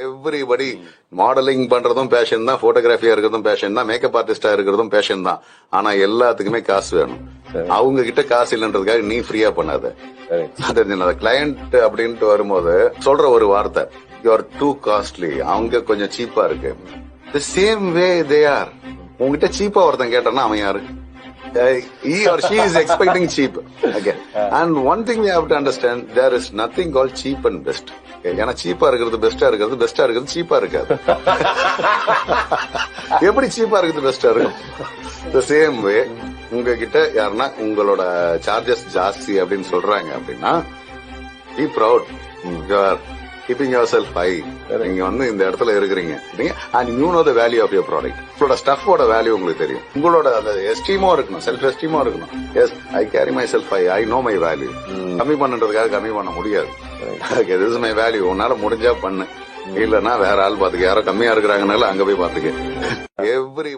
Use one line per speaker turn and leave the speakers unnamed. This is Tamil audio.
எவ்ரிபடி மாடலிங் பண்றதும் பேஷன் தான், போட்டோகிராஃபியா இருக்கிறதும் பேஷன் தான், மேக்கப் ஆர்டிஸ்டா இருக்கிறதும் பேஷன் தான். ஆனா எல்லாத்துக்குமே காசு வேணும். அவங்க கிட்ட காசு இல்லைன்றதுக்காக நீ ஃப்ரீயா பண்ணாத. கிளையண்ட் அப்படின்ட்டு வரும்போது சொல்ற ஒரு வார்த்தை, யூ ஆர் டூ காஸ்ட்லி, அவங்க கொஞ்சம் சீப்பா இருக்கு. The same way they are. உங்ககிட்ட சீப்பா ஒருத்தன் கேட்டான்னா அவன் யாரு? He or she is expecting cheap. Okay. And one thing we have to understand, there is nothing called cheap and best. ஏன்னா சீப்பா இருக்கிறது பெஸ்டா இருக்கிறது, பெஸ்டா இருக்கிறது சீப்பா இருக்காது. எப்படி சீப்பா இருக்கிறது பெஸ்டா இருக்கும்? The same way உங்ககிட்ட யாருன்னா உங்களோட சார்ஜஸ் ஜாஸ்தி அப்படின்னு சொல்றாங்க அப்படின்னா, be proud. You are keeping yourself high. நீங்க வந்து இந்த இடத்துல இருக்கிறீங்க and you know the value of your product. உங்களோட ஸ்டஃபோட வேல்யூ உங்களுக்கு தெரியும். உங்களோட அந்த எஸ்டீமோ இருக்கணும், செல்ஃப் எஸ்டீமோ இருக்கணும். Yes, I carry my self high, I know my value. கம்மி பண்ணுறதுக்காக கம்மி பண்ண முடியாது. This is my value. உன்னால முடிஞ்சா பண்ணு, இல்லன்னா வேற ஆள் பாத்துக்க. யாரோ கம்மியா இருக்கிறாங்கனால அங்க போய் பாத்துக்க. எவ்ரிபடி